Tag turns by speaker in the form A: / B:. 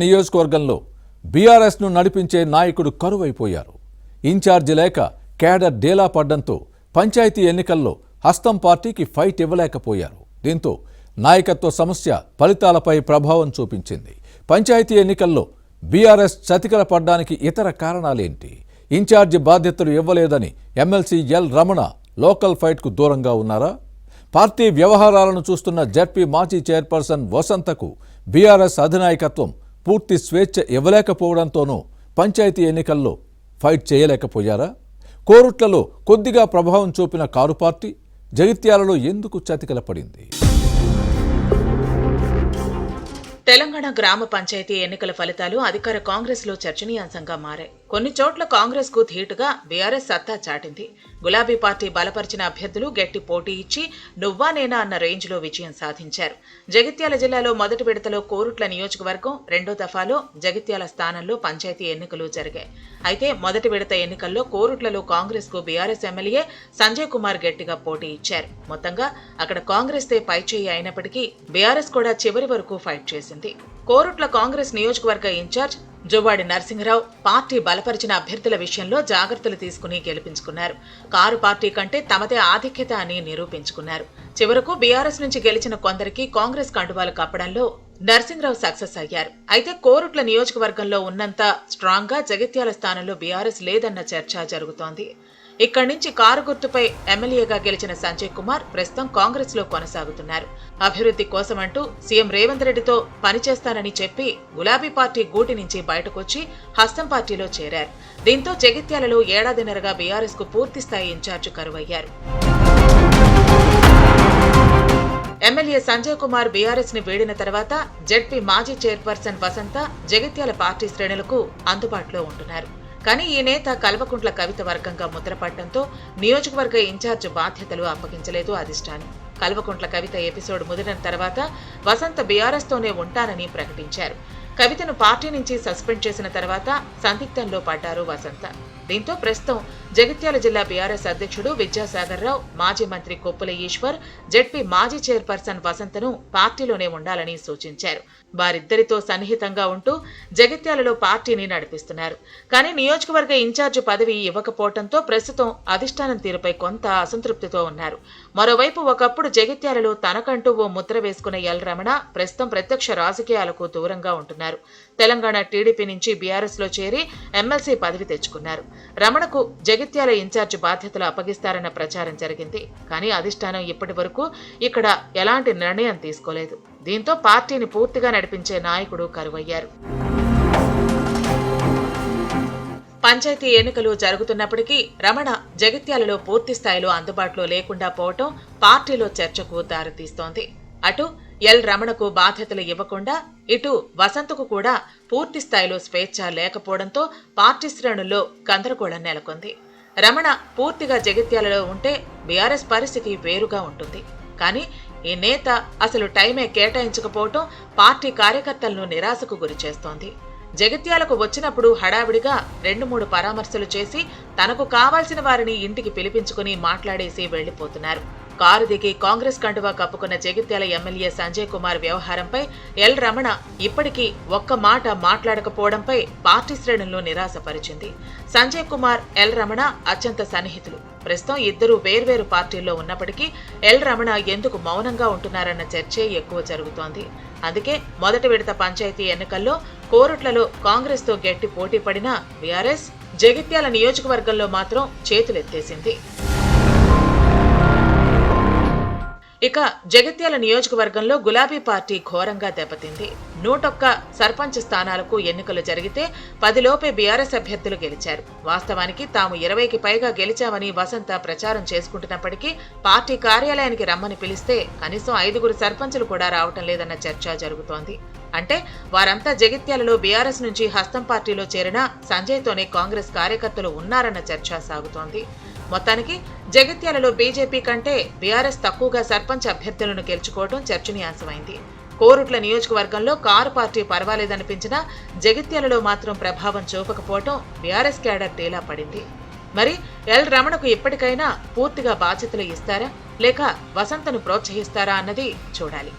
A: నియోజకవర్గంలో బీఆర్ఎస్ను నడిపించే నాయకుడు కరువైపోయారు. ఇన్ఛార్జి లేక కేడర్ డేలా పడ్డంతో పంచాయతీ ఎన్నికల్లో హస్తం పార్టీకి ఫైట్ ఇవ్వలేకపోయారు. దీంతో నాయకత్వ సమస్య ఫలితాలపై ప్రభావం చూపించింది. పంచాయతీ ఎన్నికల్లో బీఆర్ఎస్ చతికిల పడ్డానికి ఇతర కారణాలేంటి? ఇన్ఛార్జి బాధ్యతలు ఇవ్వలేదని ఎమ్మెల్సీ ఎల్ రమణ లోకల్ ఫైట్కు దూరంగా ఉన్నారా? పార్టీ వ్యవహారాలను చూస్తున్న జెడ్పీ మాజీ చైర్పర్సన్ వసంతకు బీఆర్ఎస్ అధినాయకత్వం పూర్తి స్వేచ్ఛ ఇవ్వలేకపోవడంతోనూ పంచాయతీ ఎన్నికల్లో ఫైట్ చేయలేకపోయారా? కోరుట్లలో కొద్దిగా ప్రభావం చూపిన కారు పార్టీ జగిత్యాలలో ఎందుకు చతికిల పడింది?
B: తెలంగాణ గ్రామ పంచాయతీ ఎన్నికల ఫలితాలు అధికార కాంగ్రెస్ లో చర్చనీయాంశంగా మారాయి. కొన్ని చోట్ల కాంగ్రెస్ కు ధీటుగా బీఆర్ఎస్ సత్తా చాటింది. గులాబీ పార్టీ బలపరిచిన అభ్యర్థులు గట్టి పోటీ ఇచ్చి నువ్వా నేనా అన్న రేంజ్ లో విజయం సాధించారు. జగిత్యాల జిల్లాలో మొదటి విడతలో కోరుట్ల నియోజకవర్గం, రెండో దఫాలో జగిత్యాల స్థానంలో పంచాయతీ ఎన్నికలు జరిగాయి. అయితే మొదటి విడత ఎన్నికల్లో కోరుట్లలో కాంగ్రెస్ కు బీఆర్ఎస్ ఎమ్మెల్యే సంజయ్ కుమార్ గట్టిగా పోటీ ఇచ్చారు. మొత్తంగా అక్కడ కాంగ్రెస్ దే పైచేయి అయినప్పటికీ బీఆర్ఎస్ కూడా చివరి వరకు ఫైట్ చేసింది. కోరుట్ల కాంగ్రెస్ నియోజకవర్గ ఇన్ఛార్జ్ జువ్వాడి నరసింహరావు పార్టీ బలపరిచిన అభ్యర్థుల విషయంలో జాగ్రత్తలు తీసుకుని గెలిపించుకున్నారు. కారు పార్టీ కంటే తమదే ఆధిక్యత అని నిరూపించుకున్నారు. చివరకు బీఆర్ఎస్ నుంచి గెలిచిన కొందరికి కాంగ్రెస్ కండువాలు కప్పడంలో నరసింహరావు సక్సెస్ అయ్యారు. అయితే కోరుట్ల నియోజకవర్గంలో ఉన్నంత స్ట్రాంగ్ గా జగిత్యాల స్థానంలో బీఆర్ఎస్ లేదన్న చర్చ జరుగుతోంది. ఇక్కడి నుంచి కారు గుర్తుపై ఎమ్మెల్యేగా గెలిచిన సంజయ్ కుమార్ ప్రస్తుతం కాంగ్రెస్ లో కొనసాగుతున్నారు. అభివృద్ధి కోసమంటూ సీఎం రేవంత్ రెడ్డితో పనిచేస్తానని చెప్పి గులాబీ పార్టీ గూటి నుంచి బయటకొచ్చి హస్తం పార్టీలో చేరారు. దీంతో జగిత్యాలలో ఏడాదిన్నరగా బీఆర్ఎస్ కు పూర్తిస్థాయి ఇన్ఛార్జి కరువయ్యారు. ఎమ్మెల్యే సంజయ్ కుమార్ బీఆర్ఎస్ ని వీడిన తర్వాత జెడ్పీ మాజీ చైర్పర్సన్ వసంత జగిత్యాల పార్టీ శ్రేణులకు అందుబాటులో ఉంటున్నారు. కానీ ఈ నేత కల్వకుంట్ల కవిత వర్గంగా ముద్రపడటంతో నియోజకవర్గ ఇన్ఛార్జ్ బాధ్యతలు అప్పగించలేదు అధిష్టానం. కల్వకుంట్ల కవిత ఎపిసోడ్ ముదిరిన తర్వాత వసంత బీఆర్ఎస్ తోనే ఉంటానని ప్రకటించారు. కవితను పార్టీ నుంచి సస్పెండ్ చేసిన తర్వాత సందిగ్ధంలో పడ్డారు వసంత. దీంతో ప్రస్తుతం జగిత్యాల జిల్లా బీఆర్ఎస్ అధ్యక్షుడు విద్యాసాగర్ రావు, మాజీ మంత్రి కొప్పుల ఈశ్వర్ జెడ్పీ మాజీ చైర్పర్సన్ వసంతను పార్టీలోనే ఉండాలని సూచించారు. వారిద్దరితో సన్నిహితంగా ఉంటూ జగిత్యాలలో పార్టీని నడిపిస్తున్నారు. కానీ నియోజకవర్గ ఇన్ఛార్జి పదవి ఇవ్వకపోవడంతో ప్రస్తుతం అధిష్టానం తీరుపై కొంత అసంతృప్తితో ఉన్నారు. మరోవైపు ఒకప్పుడు జగిత్యాలలో తనకంటూ ఓ ముద్ర వేసుకున్న ఎల్ రమణ ప్రస్తుతం ప్రత్యక్ష రాజకీయాలకు దూరంగా ఉంటున్నారు. తెలంగాణ టీడీపీ నుంచి బీఆర్ఎస్ లో చేరి ఎమ్మెల్సీ పదవి తెచ్చుకున్నారు. రమణకు జగిత్యాల ఇన్ఛార్జి బాధ్యతలు అప్పగిస్తారన్న ప్రచారం జరిగింది. కానీ అధిష్టానం ఇప్పటి వరకు ఇక్కడ ఎలాంటి నిర్ణయం తీసుకోలేదు. దీంతో పార్టీని పూర్తిగా నడిపించే నాయకుడు కరువయ్యారు. పంచాయతీ ఎన్నికలు జరుగుతున్నప్పటికీ రమణ జగిత్యాలలో పూర్తి స్థాయిలో అందుబాటులో లేకుండా పోవటం పార్టీలో చర్చకు దారితీస్తోంది. అటు ఎల్ రమణకు బాధ్యతలు ఇవ్వకుండా ఇటు వసంతకు కూడా పూర్తి స్థాయిలో స్వేచ్ఛ లేకపోవడంతో పార్టీ శ్రేణుల్లో గందరగోళం నెలకొంది. రమణ పూర్తిగా జగిత్యాలలో ఉంటే బీఆర్ఎస్ పరిస్థితి వేరుగా ఉంటుంది. కానీ ఈ నేత అసలు టైమే కేటాయించకపోవటం పార్టీ కార్యకర్తలను నిరాశకు గురిచేస్తోంది. జగిత్యాలకు వచ్చినప్పుడు హడావిడిగా 2-3 పరామర్శలు చేసి తనకు కావాల్సిన వారిని ఇంటికి పిలిపించుకుని మాట్లాడేసి వెళ్లిపోతున్నారు. కారు దిగి కాంగ్రెస్ కండువా కప్పుకున్న జగిత్యాల ఎమ్మెల్యే సంజయ్ కుమార్ వ్యవహారంపై ఎల్ రమణ ఇప్పటికీ ఒక్క మాట మాట్లాడకపోవడంపై పార్టీ శ్రేణులను నిరాశపరిచింది. సంజయ్ కుమార్, ఎల్ రమణ అత్యంత సన్నిహితులు. ప్రస్తుతం ఇద్దరు వేర్వేరు పార్టీల్లో ఉన్నప్పటికీ ఎల్ రమణ ఎందుకు మౌనంగా ఉంటున్నారన్న చర్చే ఎక్కువ జరుగుతోంది. అందుకే మొదటి విడత పంచాయతీ ఎన్నికల్లో కోరుట్లలో కాంగ్రెస్ తో గట్టి పోటీ పడిన బీఆర్ఎస్ జగిత్యాల నియోజకవర్గంలో మాత్రం చేతులెత్తేసింది. ఇక జగిత్యాల నియోజకవర్గంలో గులాబీ పార్టీ ఘోరంగా దెబ్బతింది. 101 సర్పంచ్ స్థానాలకు ఎన్నికలు జరిగితే 10 లోపే బీఆర్ఎస్ అభ్యర్థులు గెలిచారు. వాస్తవానికి తాము 20కి పైగా గెలిచామని వసంత ప్రచారం చేసుకుంటున్నప్పటికీ పార్టీ కార్యాలయానికి రమ్మని పిలిస్తే కనీసం 5 సర్పంచులు కూడా రావటం లేదన్న చర్చ జరుగుతోంది. అంటే వారంతా జగిత్యాలలో బీఆర్ఎస్ నుంచి హస్తం పార్టీలో చేరిన సంజయ్తోనే కాంగ్రెస్ కార్యకర్తలు ఉన్నారన్న చర్చ సాగుతోంది. మొత్తానికి జగిత్యాలలో బీజేపీ కంటే బీఆర్ఎస్ తక్కువగా సర్పంచ్ అభ్యర్థులను గెలుచుకోవడం చర్చనీయాంశమైంది. కోరుట్ల నియోజకవర్గంలో కారు పార్టీ పర్వాలేదనిపించినా జగిత్యాలలో మాత్రం ప్రభావం చూపకపోవటం బీఆర్ఎస్ క్యాడర్ డేలా పడింది. మరి ఎల్ రమణకు ఇప్పటికైనా పూర్తిగా బాధ్యతలు ఇస్తారా లేక వసంతను ప్రోత్సహిస్తారా అన్నది చూడాలి.